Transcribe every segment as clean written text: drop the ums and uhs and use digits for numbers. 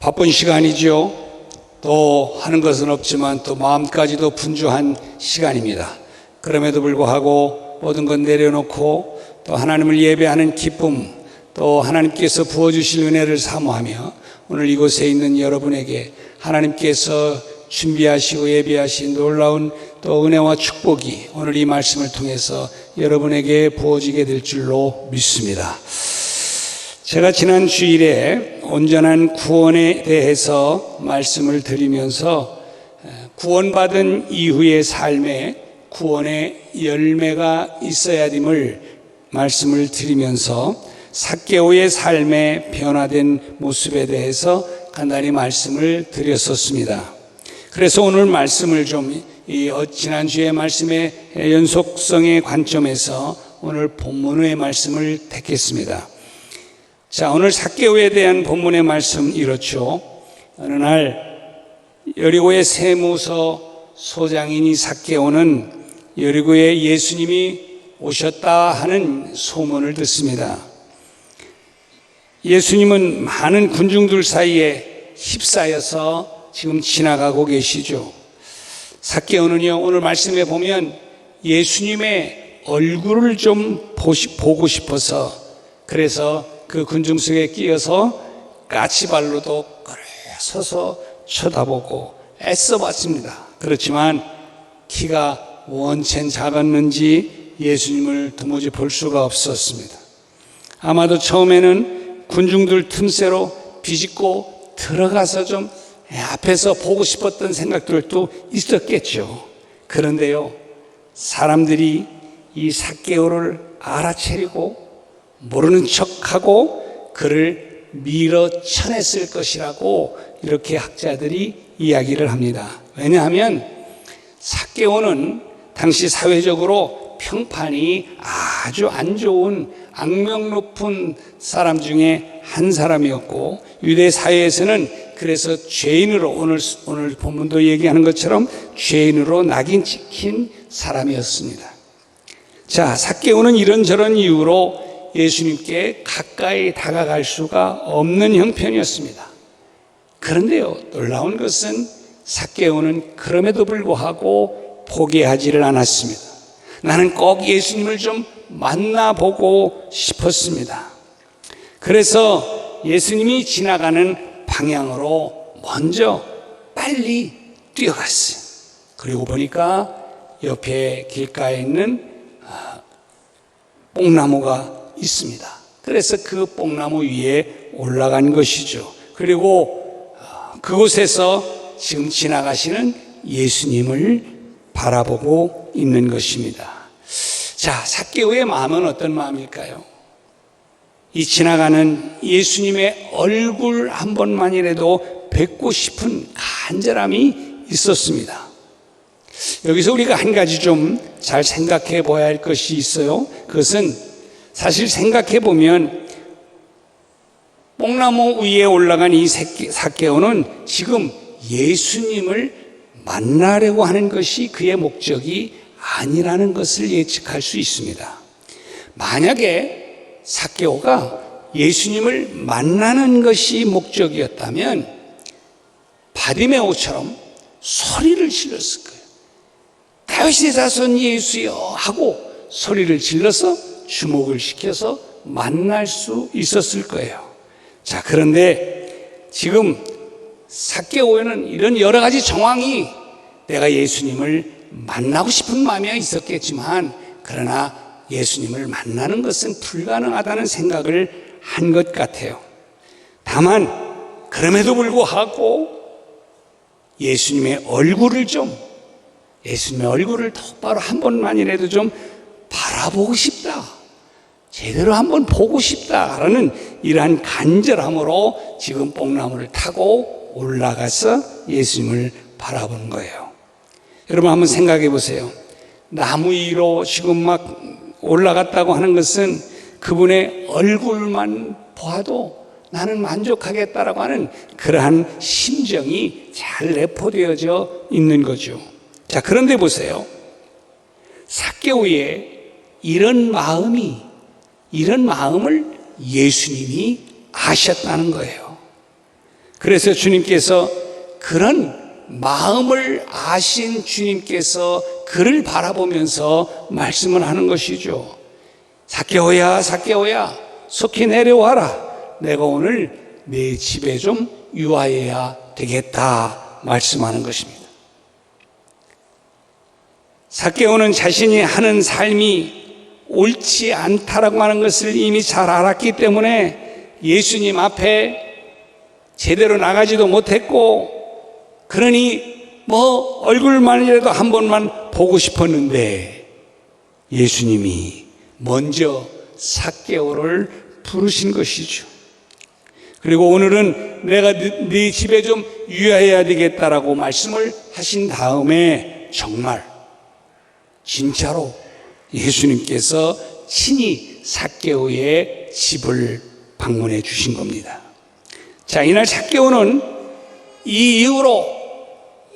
바쁜 시간이죠. 또 하는 것은 없지만 또 마음까지도 분주한 시간입니다. 그럼에도 불구하고 모든 것 내려놓고 또 하나님을 예배하는 기쁨, 또 하나님께서 부어주실 은혜를 사모하며 오늘 이곳에 있는 여러분에게 하나님께서 준비하시고 예비하신 놀라운 또 은혜와 축복이 오늘 이 말씀을 통해서 여러분에게 부어지게 될 줄로 믿습니다. 제가 지난 주일에 온전한 구원에 대해서 말씀을 드리면서 구원받은 이후의 삶에 구원의 열매가 있어야 됨을 말씀을 드리면서 삭개오의 삶의 변화된 모습에 대해서 간단히 말씀을 드렸었습니다. 그래서 오늘 말씀을 지난주의 말씀의 연속성의 관점에서 오늘 본문의 말씀을 택했습니다. 자, 오늘 삭개오에 대한 본문의 말씀 이렇죠. 어느 날 여리고의 세무서 소장인이 삭개오는 여리고에 예수님이 오셨다 하는 소문을 듣습니다. 예수님은 많은 군중들 사이에 휩싸여서 지금 지나가고 계시죠. 삭개오는요, 오늘 말씀에 보면 예수님의 얼굴을 좀 보고 싶어서 그래서 그 군중 속에 끼어서 까치발로도 서서 쳐다보고 애써 봤습니다. 그렇지만 키가 원체는 작았는지 예수님을 도무지 볼 수가 없었습니다. 아마도 처음에는 군중들 틈새로 비집고 들어가서 좀 앞에서 보고 싶었던 생각들도 있었겠죠. 그런데요, 사람들이 이 삭개오를 알아채리고 모르는 척하고 그를 밀어쳐냈을 것이라고 이렇게 학자들이 이야기를 합니다. 왜냐하면 삭개오는 당시 사회적으로 평판이 아주 안 좋은 악명 높은 사람 중에 한 사람이었고, 유대 사회에서는 그래서 죄인으로 오늘 본문도 얘기하는 것처럼 죄인으로 낙인 찍힌 사람이었습니다. 자, 삭개오는 이런저런 이유로 예수님께 가까이 다가갈 수가 없는 형편이었습니다. 그런데요, 놀라운 것은 삭개오는 그럼에도 불구하고 포기하지를 않았습니다. 나는 꼭 예수님을 좀 만나보고 싶었습니다. 그래서 예수님이 지나가는 방향으로 먼저 빨리 뛰어갔어요. 그리고 보니까 옆에 길가에 있는 뽕나무가 있습니다. 그래서 그 뽕나무 위에 올라간 것이죠. 그리고 그곳에서 지금 지나가시는 예수님을 바라보고 있는 것입니다. 자, 삭개오의 마음은 어떤 마음일까요? 이 지나가는 예수님의 얼굴 한 번만이라도 뵙고 싶은 간절함이 있었습니다. 여기서 우리가 한 가지 좀 잘 생각해 봐야 할 것이 있어요. 그것은 사실 생각해 보면 뽕나무 위에 올라간 이 삭개오는 지금 예수님을 만나려고 하는 것이 그의 목적이 아니라는 것을 예측할 수 있습니다. 만약에 삭개오가 예수님을 만나는 것이 목적이었다면 바디메오처럼 소리를 질렀을 거예요. 다윗의 자손 예수여 하고 소리를 질러서 주목을 시켜서 만날 수 있었을 거예요. 자, 그런데 지금 삭개오에는 이런 여러 가지 정황이 내가 예수님을 만나고 싶은 마음이 있었겠지만 그러나 예수님을 만나는 것은 불가능하다는 생각을 한 것 같아요. 다만 그럼에도 불구하고 예수님의 얼굴을 똑바로 한 번만이라도 좀 바라보고 싶다, 제대로 한번 보고 싶다라는 이러한 간절함으로 지금 뽕나무를 타고 올라가서 예수님을 바라보는 거예요. 여러분 한번 생각해 보세요. 나무 위로 지금 막 올라갔다고 하는 것은 그분의 얼굴만 봐도 나는 만족하겠다라고 하는 그러한 심정이 잘 내포되어져 있는 거죠. 자, 그런데 보세요. 삭개오의 이런 마음을 예수님이 아셨다는 거예요. 그래서 주님께서 그런 마음을 아신 주님께서 그를 바라보면서 말씀을 하는 것이죠. 삭개오야, 삭개오야, 속히 내려와라. 내가 오늘 내 집에 좀 유하여야 되겠다 말씀하는 것입니다. 삭개오는 자신이 하는 삶이 옳지 않다라고 하는 것을 이미 잘 알았기 때문에 예수님 앞에 제대로 나가지도 못했고, 그러니 얼굴만이라도 한 번만 보고 싶었는데 예수님이 먼저 삭개오를 부르신 것이죠. 그리고 오늘은 내가 네 집에 좀 유하여야 되겠다라고 말씀을 하신 다음에 정말 진짜로 예수님께서 친히 삭개오의 집을 방문해 주신 겁니다. 자, 이날 삭개오는 이 이후로,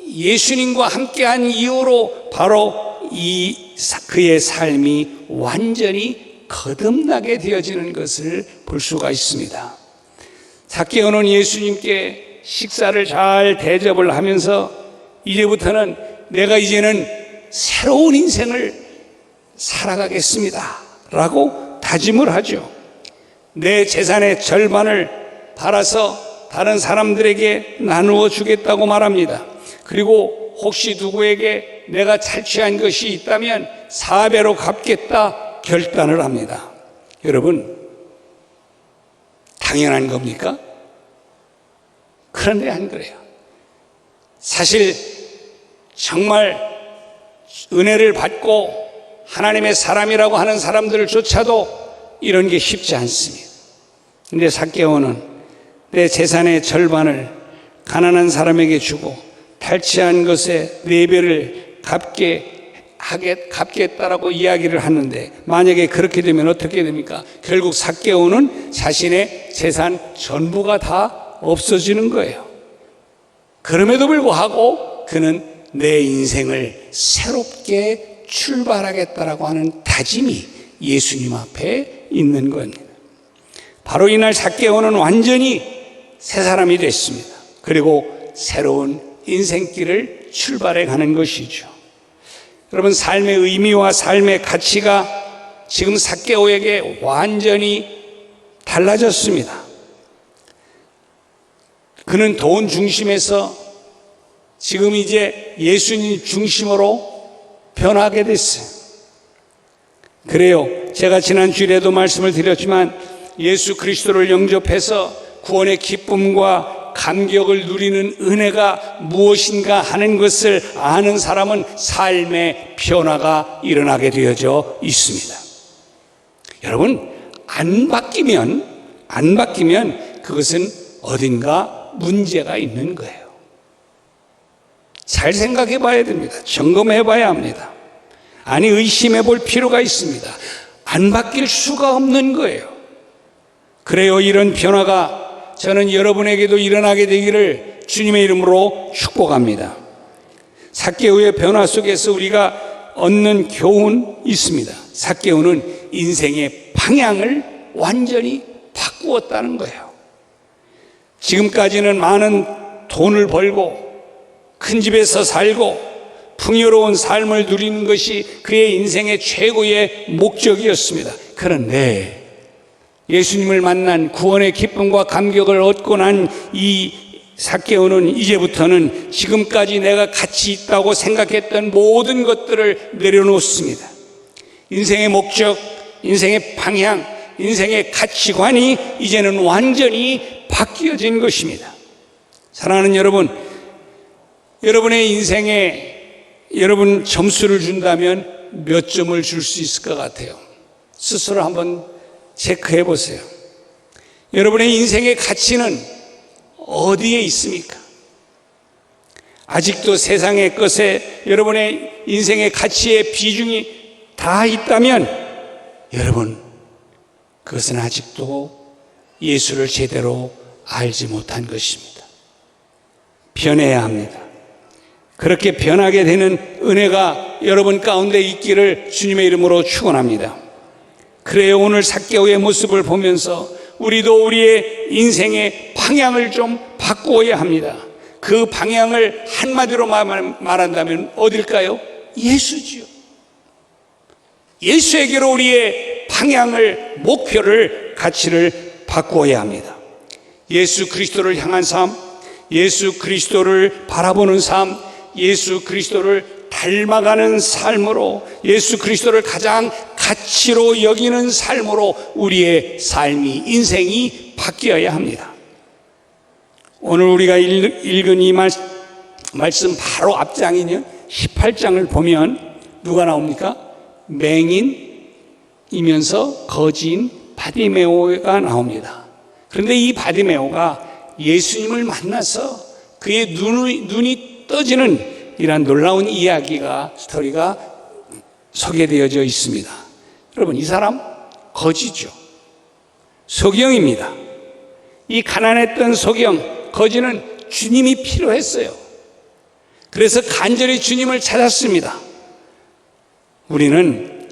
예수님과 함께한 이후로 바로 그의 삶이 완전히 거듭나게 되어지는 것을 볼 수가 있습니다. 삭개오는 예수님께 식사를 잘 대접을 하면서 이제부터는 내가 이제는 새로운 인생을 살아가겠습니다 라고 다짐을 하죠. 내 재산의 절반을 팔아서 다른 사람들에게 나누어 주겠다고 말합니다. 그리고 혹시 누구에게 내가 탈취한 것이 있다면 4배로 갚겠다 결단을 합니다. 여러분, 당연한 겁니까? 그런데 안 그래요. 사실 정말 은혜를 받고 하나님의 사람이라고 하는 사람들조차도 이런 게 쉽지 않습니다. 근데 삭개오는 내 재산의 절반을 가난한 사람에게 주고 탈취한 것의 4배를 갚겠다라고 이야기를 하는데, 만약에 그렇게 되면 어떻게 됩니까? 결국 삭개오는 자신의 재산 전부가 다 없어지는 거예요. 그럼에도 불구하고 그는 내 인생을 새롭게 출발하겠다라고 하는 다짐이 예수님 앞에 있는 겁니다. 바로 이날 삭개오는 완전히 새 사람이 됐습니다. 그리고 새로운 인생길을 출발해 가는 것이죠. 여러분, 삶의 의미와 삶의 가치가 지금 삭개오에게 완전히 달라졌습니다. 그는 돈 중심에서 지금 이제 예수님 중심으로 변하게 됐어요. 그래요. 제가 지난 주일에도 말씀을 드렸지만 예수 그리스도를 영접해서 구원의 기쁨과 감격을 누리는 은혜가 무엇인가 하는 것을 아는 사람은 삶의 변화가 일어나게 되어져 있습니다. 여러분, 안 바뀌면 그것은 어딘가 문제가 있는 거예요. 잘 생각해 봐야 됩니다. 점검해 봐야 합니다. 아니, 의심해 볼 필요가 있습니다. 안 바뀔 수가 없는 거예요. 그래요. 이런 변화가 저는 여러분에게도 일어나게 되기를 주님의 이름으로 축복합니다. 삭개오의 변화 속에서 우리가 얻는 교훈이 있습니다. 삭개오는 인생의 방향을 완전히 바꾸었다는 거예요. 지금까지는 많은 돈을 벌고 큰 집에서 살고 풍요로운 삶을 누리는 것이 그의 인생의 최고의 목적이었습니다. 그런데 예수님을 만난 구원의 기쁨과 감격을 얻고 난 이 삭개오는 이제부터는 지금까지 내가 가치 있다고 생각했던 모든 것들을 내려놓습니다. 인생의 목적, 인생의 방향, 인생의 가치관이 이제는 완전히 바뀌어진 것입니다. 사랑하는 여러분, 여러분의 인생에 여러분 점수를 준다면 몇 점을 줄 수 있을 것 같아요? 스스로 한번 체크해 보세요. 여러분의 인생의 가치는 어디에 있습니까? 아직도 세상의 것에 여러분의 인생의 가치의 비중이 다 있다면 여러분, 그것은 아직도 예수를 제대로 알지 못한 것입니다. 변해야 합니다. 그렇게 변하게 되는 은혜가 여러분 가운데 있기를 주님의 이름으로 축원합니다. 그래요. 오늘 삭개오의 모습을 보면서 우리도 우리의 인생의 방향을 좀 바꾸어야 합니다. 그 방향을 한마디로 말한다면 어딜까요? 예수지요. 예수에게로 우리의 방향을, 목표를, 가치를 바꾸어야 합니다. 예수 그리스도를 향한 삶, 예수 그리스도를 바라보는 삶, 예수 그리스도를 닮아가는 삶으로, 예수 그리스도를 가장 가치로 여기는 삶으로 우리의 삶이, 인생이 바뀌어야 합니다. 오늘 우리가 읽은 이 말씀 바로 앞장이냐 18장을 보면 누가 나옵니까? 맹인이면서 거지인 바디메오가 나옵니다. 그런데 이 바디메오가 예수님을 만나서 그의 눈이 떠지는 이러한 놀라운 이야기가, 스토리가 소개되어져 있습니다. 여러분, 이 사람 거지죠. 소경입니다. 이 가난했던 소경, 거지는 주님이 필요했어요. 그래서 간절히 주님을 찾았습니다. 우리는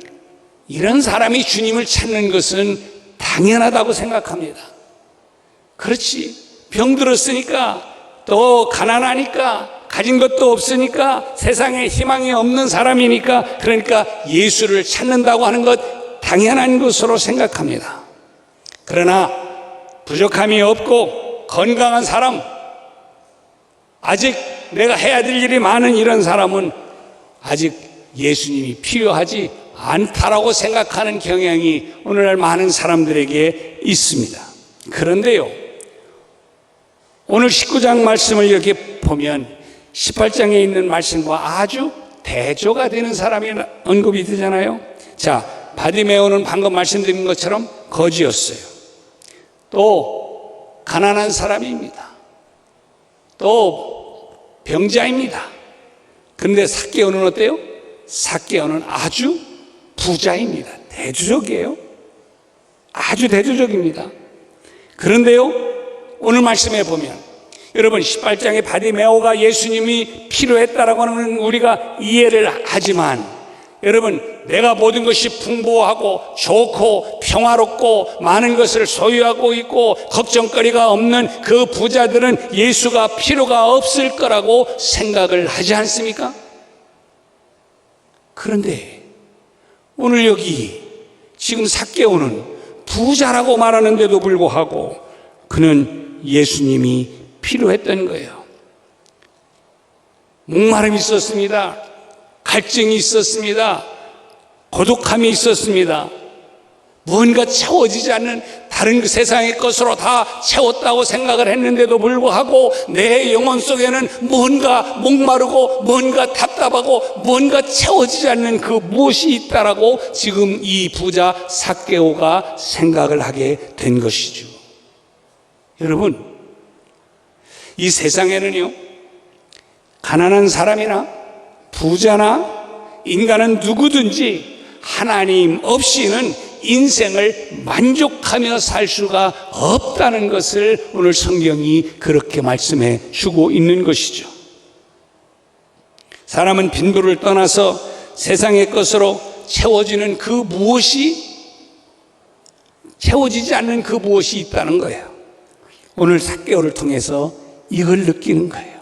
이런 사람이 주님을 찾는 것은 당연하다고 생각합니다. 그렇지, 병들었으니까, 또 가난하니까, 가진 것도 없으니까, 세상에 희망이 없는 사람이니까, 그러니까 예수를 찾는다고 하는 것 당연한 것으로 생각합니다. 그러나 부족함이 없고 건강한 사람, 아직 내가 해야 될 일이 많은 이런 사람은 아직 예수님이 필요하지 않다라고 생각하는 경향이 오늘날 많은 사람들에게 있습니다. 그런데요, 오늘 19장 말씀을 이렇게 보면 18장에 있는 말씀과 아주 대조가 되는 사람이 언급이 되잖아요. 자, 바디메오는 방금 말씀드린 것처럼 거지였어요. 또 가난한 사람입니다. 또 병자입니다. 그런데 삭개오는 어때요? 삭개오는 아주 부자입니다. 대조적이에요. 아주 대조적입니다. 그런데요, 오늘 말씀에 보면 여러분 18장의 바디메오가 예수님이 필요했다라고 하는 우리가 이해를 하지만, 여러분, 내가 모든 것이 풍부하고 좋고 평화롭고 많은 것을 소유하고 있고 걱정거리가 없는 그 부자들은 예수가 필요가 없을 거라고 생각을 하지 않습니까? 그런데 오늘 여기 지금 삭개오는 부자라고 말하는데도 불구하고 그는 예수님이 필요했던 거예요. 목마름이 있었습니다. 갈증이 있었습니다. 고독함이 있었습니다. 뭔가 채워지지 않는 다른 그 세상의 것으로 다 채웠다고 생각을 했는데도 불구하고 내 영혼 속에는 뭔가 목마르고 뭔가 답답하고 뭔가 채워지지 않는 그 무엇이 있다라고 지금 이 부자 삭개오가 생각을 하게 된 것이죠. 여러분, 이 세상에는요, 가난한 사람이나 부자나 인간은 누구든지 하나님 없이는 인생을 만족하며 살 수가 없다는 것을 오늘 성경이 그렇게 말씀해 주고 있는 것이죠. 사람은 빈부를 떠나서 세상의 것으로 채워지는 그 무엇이, 채워지지 않는 그 무엇이 있다는 거예요. 오늘 삭개오를 통해서 이걸 느끼는 거예요.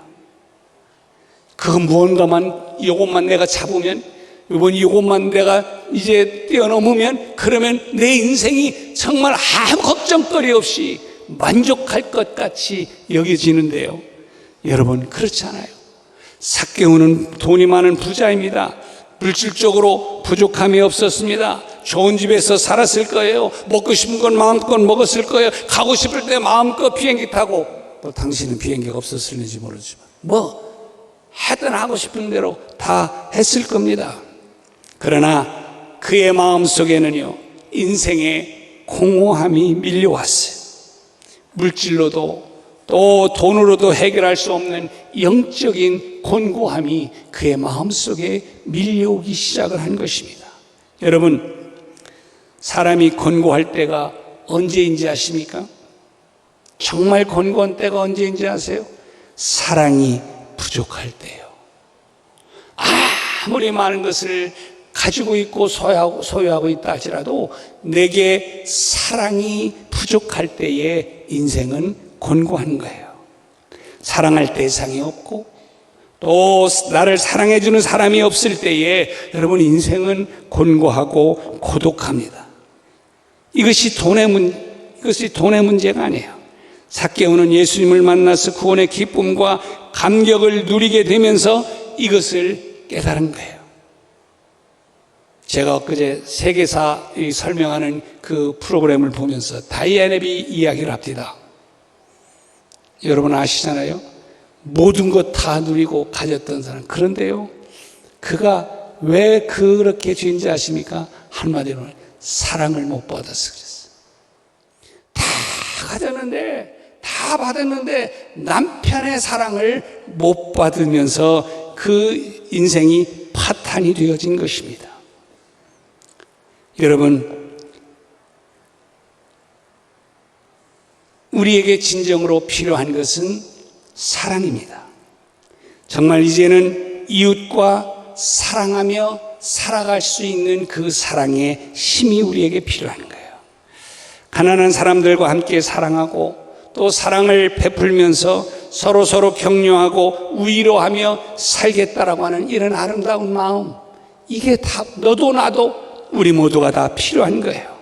그 무언가만, 이것만 내가 잡으면, 이것만 내가 이제 뛰어넘으면, 그러면 내 인생이 정말 아무 걱정거리 없이 만족할 것 같이 여겨지는데요, 여러분, 그렇지 않아요. 삭개오는 돈이 많은 부자입니다. 물질적으로 부족함이 없었습니다. 좋은 집에서 살았을 거예요. 먹고 싶은 건 마음껏 먹었을 거예요. 가고 싶을 때 마음껏 비행기 타고, 또 당신은 비행기가 없었을는지 모르지만 하여튼 하고 싶은 대로 다 했을 겁니다. 그러나 그의 마음속에는요, 인생의 공허함이 밀려왔어요. 물질로도 또 돈으로도 해결할 수 없는 영적인 곤고함이 그의 마음속에 밀려오기 시작을 한 것입니다. 여러분, 사람이 곤고할 때가 언제인지 아십니까? 정말 곤고한 때가 언제인지 아세요? 사랑이 부족할 때요. 아무리 많은 것을 가지고 있고 소유하고 있다 할지라도 내게 사랑이 부족할 때의 인생은 곤고한 거예요. 사랑할 대상이 없고 또 나를 사랑해주는 사람이 없을 때에 여러분 인생은 곤고하고 고독합니다. 이것이 돈의 문제가 아니에요. 삭개오는 예수님을 만나서 구원의 기쁨과 감격을 누리게 되면서 이것을 깨달은 거예요. 제가 엊그제 세계사 설명하는 그 프로그램을 보면서 다이아네비 이야기를 합니다. 여러분 아시잖아요. 모든 것 다 누리고 가졌던 사람. 그런데요, 그가 왜 그렇게 죄인지 아십니까? 한마디로 사랑을 못 받아서 그랬어요. 다 가졌는데, 다 받았는데 남편의 사랑을 못 받으면서 그 인생이 파탄이 되어진 것입니다. 여러분, 우리에게 진정으로 필요한 것은 사랑입니다. 정말 이제는 이웃과 사랑하며 살아갈 수 있는 그 사랑의 힘이 우리에게 필요한 거예요. 가난한 사람들과 함께 사랑하고 또 사랑을 베풀면서 서로 격려하고 위로하며 살겠다라고 하는 이런 아름다운 마음, 이게 다 너도 나도 우리 모두가 다 필요한 거예요.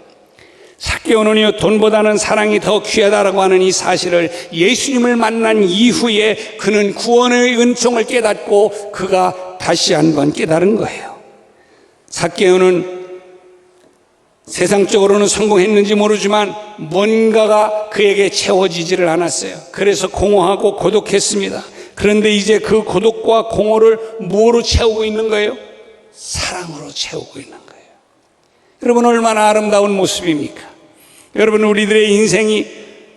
삭개오는요, 돈보다는 사랑이 더 귀하다라고 하는 이 사실을 예수님을 만난 이후에 그는 구원의 은총을 깨닫고 그가 다시 한번 깨달은 거예요. 삭개오는 세상적으로는 성공했는지 모르지만 뭔가가 그에게 채워지지를 않았어요. 그래서 공허하고 고독했습니다. 그런데 이제 그 고독과 공허를 뭐로 채우고 있는 거예요? 사랑으로 채우고 있는 거예요. 여러분, 얼마나 아름다운 모습입니까? 여러분, 우리들의 인생이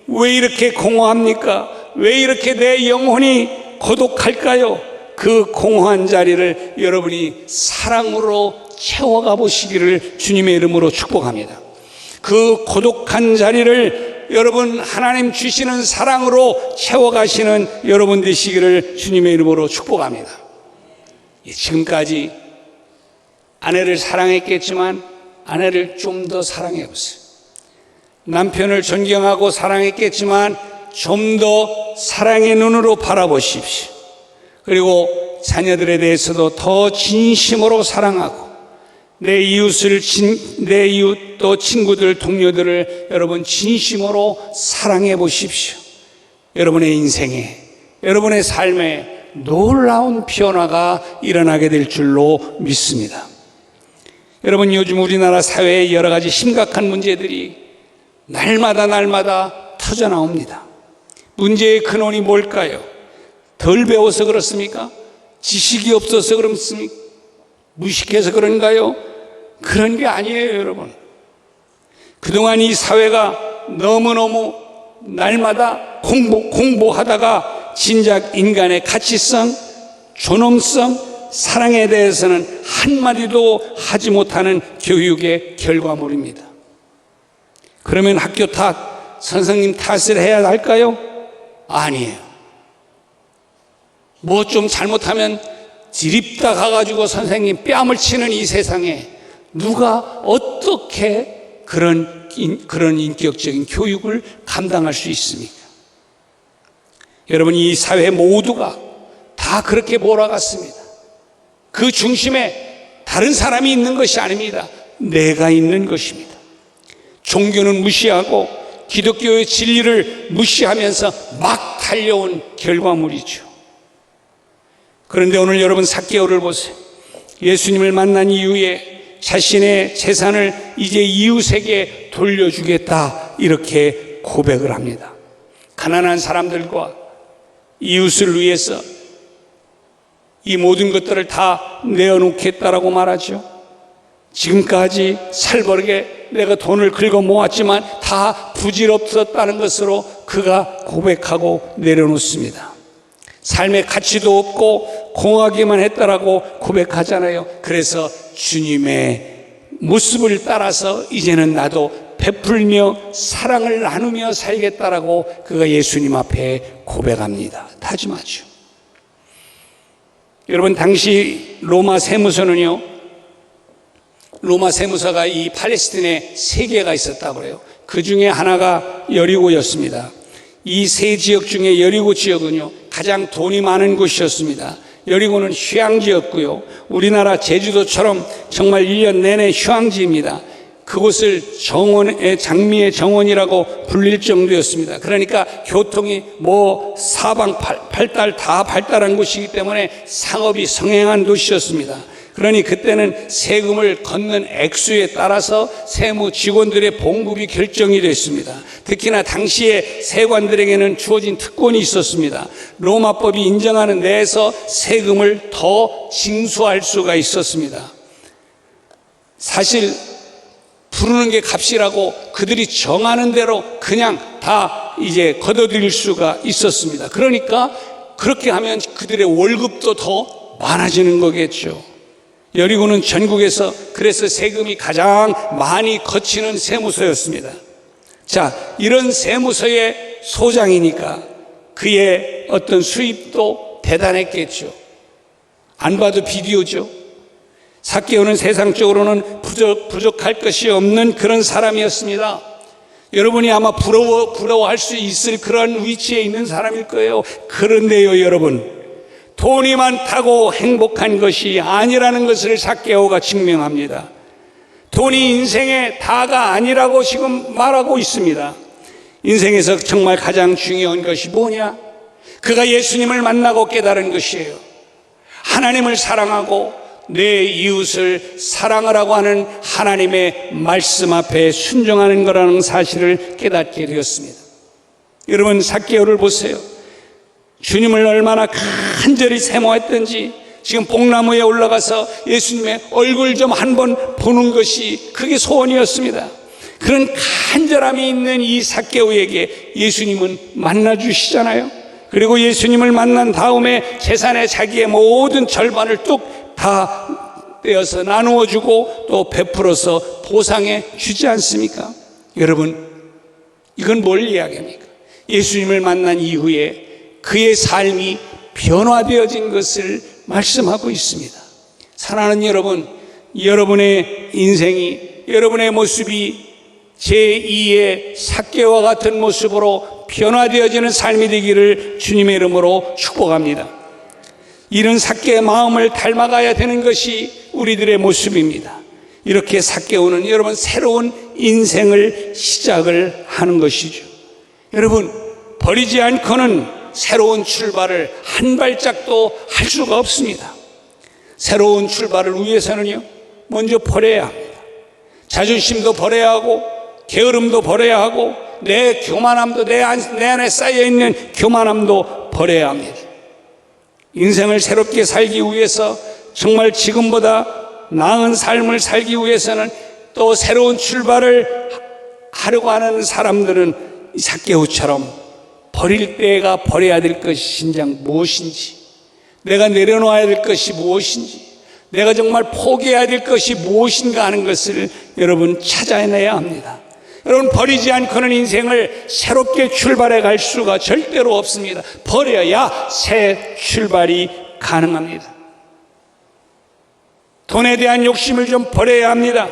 왜 이렇게 공허합니까? 왜 이렇게 내 영혼이 고독할까요? 그 공허한 자리를 여러분이 사랑으로 채워가 보시기를 주님의 이름으로 축복합니다. 그 고독한 자리를 여러분 하나님 주시는 사랑으로 채워가시는 여러분 되시기를 주님의 이름으로 축복합니다. 지금까지 아내를 사랑했겠지만 아내를 좀 더 사랑해 보세요. 남편을 존경하고 사랑했겠지만 좀 더 사랑의 눈으로 바라보십시오. 그리고 자녀들에 대해서도 더 진심으로 사랑하고 내 이웃 또 친구들, 동료들을 여러분 진심으로 사랑해 보십시오. 여러분의 인생에, 여러분의 삶에 놀라운 변화가 일어나게 될 줄로 믿습니다. 여러분, 요즘 우리나라 사회에 여러 가지 심각한 문제들이 날마다 터져 나옵니다. 문제의 근원이 뭘까요? 덜 배워서 그렇습니까? 지식이 없어서 그렇습니까? 무식해서 그런가요? 그런 게 아니에요, 여러분. 그동안 이 사회가 너무너무 날마다 공부하다가 진작 인간의 가치성, 존엄성, 사랑에 대해서는 한마디도 하지 못하는 교육의 결과물입니다. 그러면 학교 탓, 선생님 탓을 해야 할까요? 아니에요. 뭐 좀 잘못하면 지립다 가가지고 선생님 뺨을 치는 이 세상에 누가 어떻게 그런 인격적인 교육을 감당할 수 있습니까? 여러분, 이 사회 모두가 다 그렇게 몰아갔습니다. 그 중심에 다른 사람이 있는 것이 아닙니다. 내가 있는 것입니다. 종교는 무시하고 기독교의 진리를 무시하면서 막 달려온 결과물이죠. 그런데 오늘 여러분 삭개오를 보세요. 예수님을 만난 이후에 자신의 재산을 이제 이웃에게 돌려주겠다 이렇게 고백을 합니다. 가난한 사람들과 이웃을 위해서 이 모든 것들을 다 내어놓겠다라고 말하죠. 지금까지 살벌하게 내가 돈을 긁어 모았지만 다 부질없었다는 것으로 그가 고백하고 내려놓습니다. 삶의 가치도 없고 공허하기만 했다라고 고백하잖아요. 그래서 주님의 모습을 따라서 이제는 나도 베풀며 사랑을 나누며 살겠다라고 그가 예수님 앞에 고백합니다. 다짐하죠. 여러분, 당시 로마 세무서는요, 로마 세무서가 이 팔레스틴에 3개가 있었다고 그래요. 그 중에 하나가 여리고였습니다. 이 3 지역 중에 여리고 지역은요, 가장 돈이 많은 곳이었습니다. 여리고는 휴양지였고요. 우리나라 제주도처럼 정말 1년 내내 휴양지입니다. 그곳을 정원의 장미의 정원이라고 불릴 정도였습니다. 그러니까 교통이 사방 팔달 다 발달한 곳이기 때문에 상업이 성행한 도시였습니다. 그러니 그때는 세금을 걷는 액수에 따라서 세무 직원들의 봉급이 결정이 됐습니다. 특히나 당시에 세관들에게는 주어진 특권이 있었습니다. 로마법이 인정하는 내에서 세금을 더 징수할 수가 있었습니다. 사실 부르는 게 값이라고 그들이 정하는 대로 그냥 다 이제 걷어들일 수가 있었습니다. 그러니까 그렇게 하면 그들의 월급도 더 많아지는 거겠죠. 여리고는 전국에서 그래서 세금이 가장 많이 거치는 세무서였습니다. 자, 이런 세무서의 소장이니까 그의 어떤 수입도 대단했겠죠. 안 봐도 비디오죠. 삭개오는 세상적으로는 부족할 것이 없는 그런 사람이었습니다. 여러분이 아마 부러워할 수 있을 그런 위치에 있는 사람일 거예요. 그런데요, 여러분, 돈이 많다고 행복한 것이 아니라는 것을 삭개오가 증명합니다. 돈이 인생의 다가 아니라고 지금 말하고 있습니다. 인생에서 정말 가장 중요한 것이 뭐냐? 그가 예수님을 만나고 깨달은 것이에요. 하나님을 사랑하고 내 이웃을 사랑하라고 하는 하나님의 말씀 앞에 순종하는 거라는 사실을 깨닫게 되었습니다. 여러분, 삭개오를 보세요. 주님을 얼마나 간절히 사모했던지 지금 뽕나무에 올라가서 예수님의 얼굴 좀 한번 보는 것이 그게 소원이었습니다. 그런 간절함이 있는 이 삭개오에게 예수님은 만나주시잖아요. 그리고 예수님을 만난 다음에 재산의 자기의 모든 절반을 뚝 다 떼어서 나누어 주고 또 베풀어서 보상해 주지 않습니까? 여러분, 이건 뭘 이야기합니까? 예수님을 만난 이후에 그의 삶이 변화되어진 것을 말씀하고 있습니다. 사랑하는 여러분, 여러분의 인생이, 여러분의 모습이 제2의 삭개오와 같은 모습으로 변화되어지는 삶이 되기를 주님의 이름으로 축복합니다. 이런 삭개의 마음을 닮아가야 되는 것이 우리들의 모습입니다. 이렇게 삭개오는 여러분 새로운 인생을 시작을 하는 것이죠. 여러분, 버리지 않고는 새로운 출발을 한 발짝도 할 수가 없습니다. 새로운 출발을 위해서는요, 먼저 버려야 합니다. 자존심도 버려야 하고 게으름도 버려야 하고 내 교만함도 내 안에 쌓여있는 교만함도 버려야 합니다. 인생을 새롭게 살기 위해서 정말 지금보다 나은 삶을 살기 위해서는 또 새로운 출발을 하려고 하는 사람들은 이 삭개오처럼 버릴 때가 버려야 될 것이 진정 무엇인지, 내가 내려놓아야 될 것이 무엇인지, 내가 정말 포기해야 될 것이 무엇인가 하는 것을 여러분 찾아내야 합니다. 여러분, 버리지 않고는 인생을 새롭게 출발해 갈 수가 절대로 없습니다. 버려야 새 출발이 가능합니다. 돈에 대한 욕심을 좀 버려야 합니다.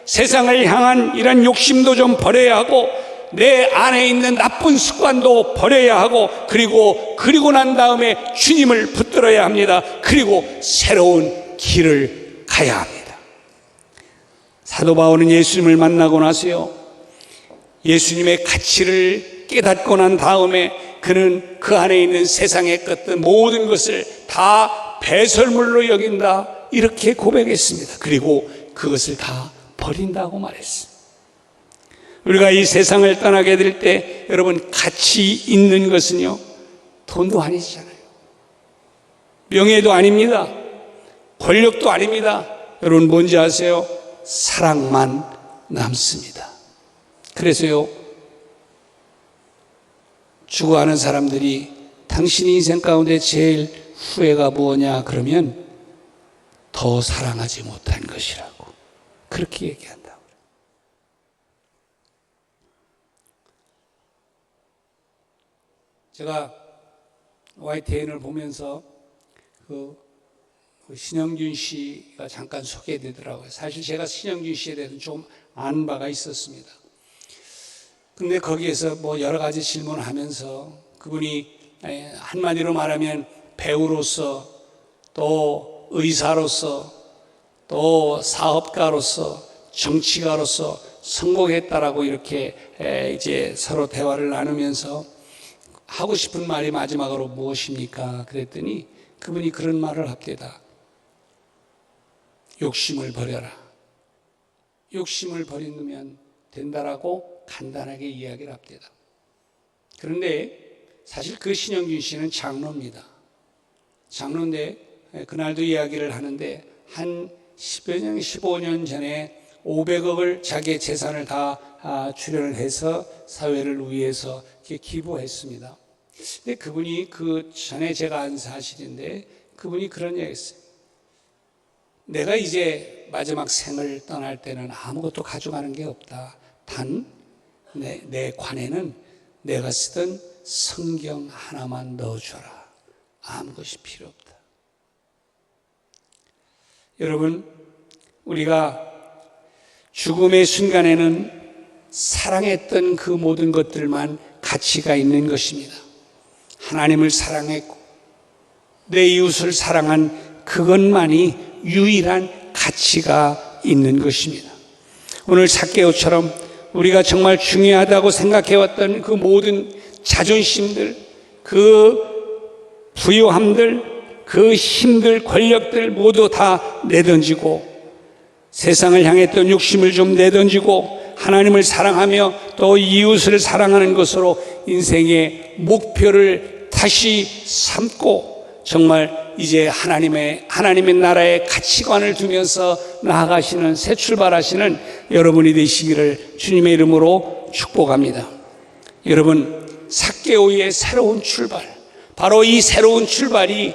세상을 향한 이런 욕심도 좀 버려야 하고 내 안에 있는 나쁜 습관도 버려야 하고 그리고 난 다음에 주님을 붙들어야 합니다. 그리고 새로운 길을 가야 합니다. 사도 바울은 예수님을 만나고 나서요, 예수님의 가치를 깨닫고 난 다음에 그는 그 안에 있는 세상의 것들 모든 것을 다 배설물로 여긴다, 이렇게 고백했습니다. 그리고 그것을 다 버린다고 말했습니다. 우리가 이 세상을 떠나게 될 때 여러분, 가치 있는 것은요, 돈도 아니잖아요. 명예도 아닙니다. 권력도 아닙니다. 여러분, 뭔지 아세요? 사랑만 남습니다. 그래서요, 죽어가는 사람들이 당신 인생 가운데 제일 후회가 뭐냐 그러면 더 사랑하지 못한 것이라고 그렇게 얘기한다고. 제가 YTN을 보면서 그 신영균 씨가 잠깐 소개되더라고요. 사실 제가 신영균 씨에 대해서 좀 아는 바가 있었습니다. 근데 거기에서 여러 가지 질문을 하면서 그분이 한마디로 말하면 배우로서, 또 의사로서, 또 사업가로서, 정치가로서 성공했다라고 이렇게 이제 서로 대화를 나누면서 하고 싶은 말이 마지막으로 무엇입니까? 그랬더니 그분이 그런 말을 합니다. 욕심을 버려라. 욕심을 버리면 된다라고 간단하게 이야기를 합니다. 그런데 사실 그 신영균 씨는 장로입니다. 장로인데 그날도 이야기를 하는데 한 10여 년, 15년 전에 500억을 자기의 재산을 다 출연을 해서 사회를 위해서 이렇게 기부했습니다. 근데 그분이 그 전에 제가 안 사실인데 그분이 그런 얘기 했어요. 내가 이제 마지막 생을 떠날 때는 아무것도 가져가는 게 없다. 단 내 관에는 내가 쓰던 성경 하나만 넣어줘라. 아무것이 필요 없다. 여러분, 우리가 죽음의 순간에는 사랑했던 그 모든 것들만 가치가 있는 것입니다. 하나님을 사랑했고 내 이웃을 사랑한 그것만이 유일한 가치가 있는 것입니다. 오늘 삭개오처럼 우리가 정말 중요하다고 생각해왔던 그 모든 자존심들, 그 부유함들, 그 힘들, 권력들 모두 다 내던지고 세상을 향했던 욕심을 좀 내던지고 하나님을 사랑하며 또 이웃을 사랑하는 것으로 인생의 목표를 다시 삼고 정말 이제 하나님의 나라의 가치관을 두면서 나아가시는 새 출발하시는 여러분이 되시기를 주님의 이름으로 축복합니다. 여러분, 삭개오의 새로운 출발, 바로 이 새로운 출발이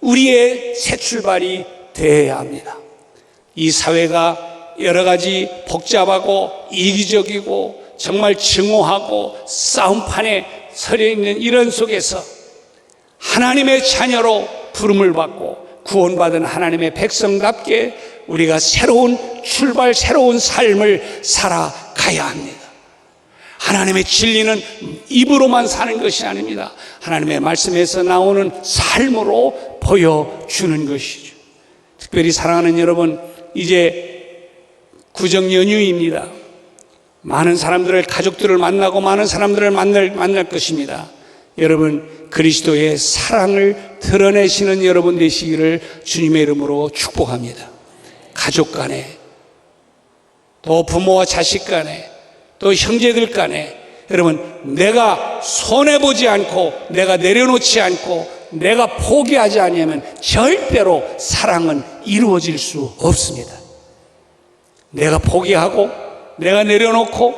우리의 새 출발이 되어야 합니다. 이 사회가 여러 가지 복잡하고 이기적이고 정말 증오하고 싸움판에 서려 있는 이런 속에서 하나님의 자녀로 부름을 받고 구원받은 하나님의 백성답게 우리가 새로운 출발, 새로운 삶을 살아가야 합니다. 하나님의 진리는 입으로만 사는 것이 아닙니다. 하나님의 말씀에서 나오는 삶으로 보여주는 것이죠. 특별히 사랑하는 여러분, 이제 구정연휴입니다. 많은 사람들을, 가족들을 만나고 많은 사람들을 만날 것입니다. 여러분, 그리스도의 사랑을 드러내시는 여러분 되시기를 주님의 이름으로 축복합니다. 가족 간에, 또 부모와 자식 간에, 또 형제들 간에, 여러분, 내가 손해보지 않고, 내가 내려놓지 않고, 내가 포기하지 않으면 절대로 사랑은 이루어질 수 없습니다. 내가 포기하고, 내가 내려놓고,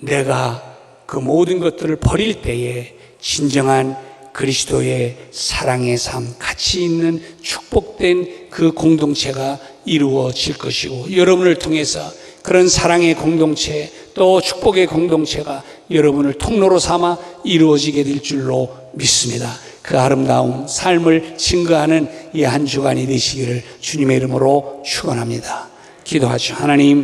내가 그 모든 것들을 버릴 때에 진정한 그리스도의 사랑의 삶, 가치 있는 축복된 그 공동체가 이루어질 것이고, 여러분을 통해서 그런 사랑의 공동체, 또 축복의 공동체가 여러분을 통로로 삼아 이루어지게 될 줄로 믿습니다. 그 아름다운 삶을 증거하는 이 한 주간이 되시기를 주님의 이름으로 축원합니다. 기도하죠. 하나님,